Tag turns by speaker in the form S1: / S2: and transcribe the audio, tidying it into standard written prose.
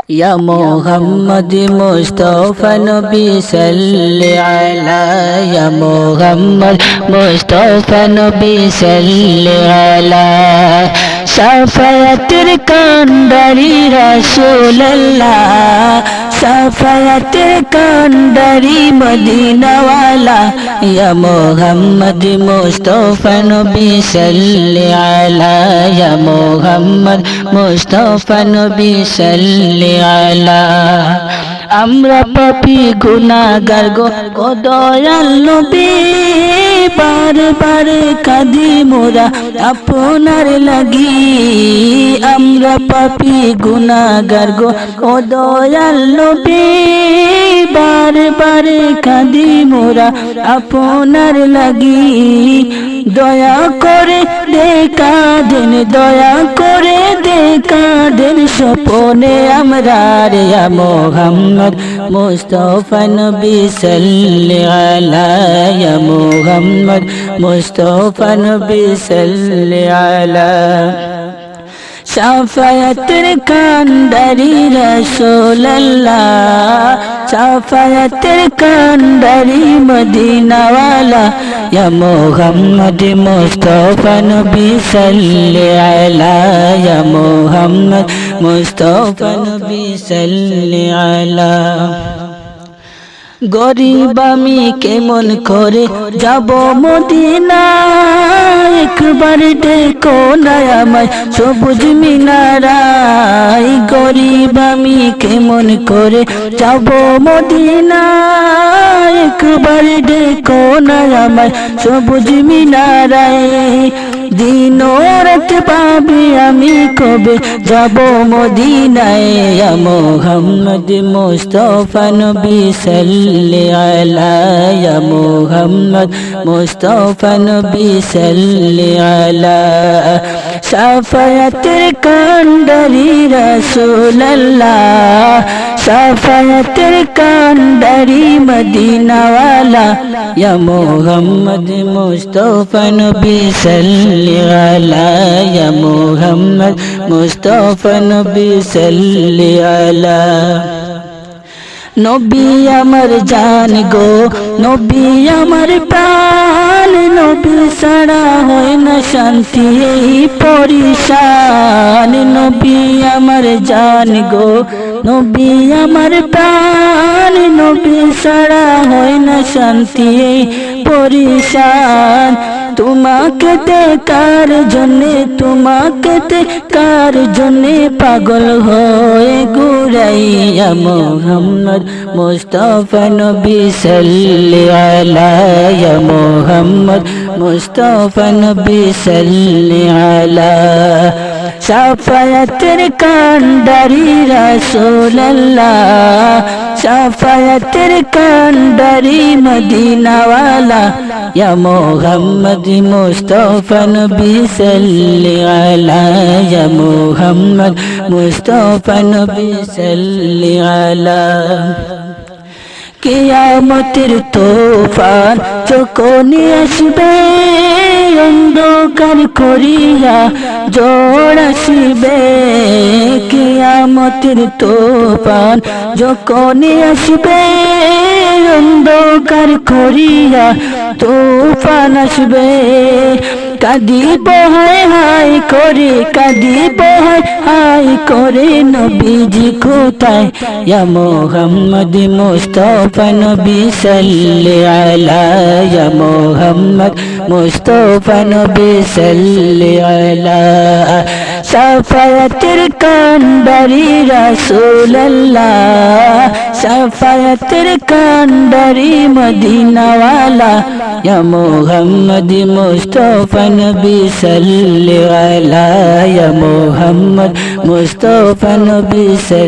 S1: ইয়া মুহাম্মদ মুস্তাফা নবী সাল্লি আলা ইয়া মুহাম্মদ মুস্তাফা নবী সাল্লি আলা শাফায়াতের কান্ডারি রাসূলুল্লাহ শাফায়াতের কান্ডারি মদিনাওয়ালা ইয়া মুহাম্মদ মুস্তাফা নবী সাল্লি আলা ইয়া মুহাম্মদ মুস্তাফা নবী সাল্লি আলা আমরা পাপী গুনাহগার গো ও দয়াল নবী বারবার কাঁদি মোরা আপনার লাগি আমরা পাপী গুনাহগার গো ও দয়াল নবী বারবার কাঁদি মোরা আপনার লাগি দয়া করে দেখা দেন দয়া করে দেখা দেন স্বপনে আমরা রে ইয়া মুহাম্মদ মুস্তাফা নবী সাল্লি আলা ইয়া মুহাম্মদ মুস্তাফা নবী সাল্লি আলা শাফায়াতের কান্ডারি রাসূলুল্লাহ শাফায়াতের কান্ডারি মদিনাওয়ালা ইয়া মুহাম্মদ মুস্তাফা নবী সাল্লি আলা ইয়া মুহাম্মদ মুস্তাফা নবী সাল্লি আলা গরিব আমি কেমন করে যাব মদিনা একবার দেখো না আমায় সবুজ মিনারায় গরিব আমি কেমন করে যাব মদিনা একবার দেখো না আমায় সবুজ মিনারায় দিন রাত পাবি আমি কবে যাব মদিনায় ইয়া মুহাম্মদ মুস্তাফা নবী সাল্লি আলা ইয়া মুহাম্মদ মুস্তাফা নবী সাল্লি আলা শাফায়াতের কান্ডারি রাসূলুল্লাহ শাফায়াতের কান্ডারি মদিনাওয়ালা ইয়া মুহাম্মদ মুস্তাফা নবী সাল্লি আলা ইয়া মুহাম্মদ মুস্তাফা নবী সাল্লি আলা নবী আমার জান গো নবী আমার প্রাণ নবী ছাড়া হয় না শান্তি এই পরিশান নবী আমার জান গো নবী আমার প্রাণ নবী ছাড়া হয় না শান্তি এই পরিশান তোমাকে দেখার জন্যে তোমাকে দেখার জন্যে পাগল হয়ে ঘুরাই ইয়া মুহাম্মদ মুস্তাফা নবী সাল্লি আলা ইয়া মুহাম্মদ মুস্তাফা নবী সাল্লি আলা শাফায়াতের কান্ডারি রাসূলুল্লাহ শাফায়াতের কান্ডারি মদিনাওয়ালা ইয়া মুহাম্মদ মুস্তাফা নবী সাল্লি আলা ইয়া মুহাম্মদ মুস্তাফা নবী সাল্লি আলা কিয়ামতের তুফান যখন আসবে অন্ধকার করিয়া ঝড় আসবে কিয়ামতের তুফান যখন আসবে অন্ধকার করিয়া তুফান আসবে কাঁদিব হায় হায় করে কাঁদিব হায় করে নবীজি কোথায় ইয়া মুহাম্মদ মুস্তাফা নবী সাল্লি আলা ইয়া মুহাম্মদ মুস্তাফা নবী সাল্লি আলা শাফায়াতের কান্ডারি রাসূলুল্লাহ শাফায়াতের কান্ডারি মদিনাওয়ালা ইয়া মুহাম্মদ মুস্তাফা নবী সাল্লি আলা ইয়া মুহাম্মদ মুস্তাফা নবী সাল্লি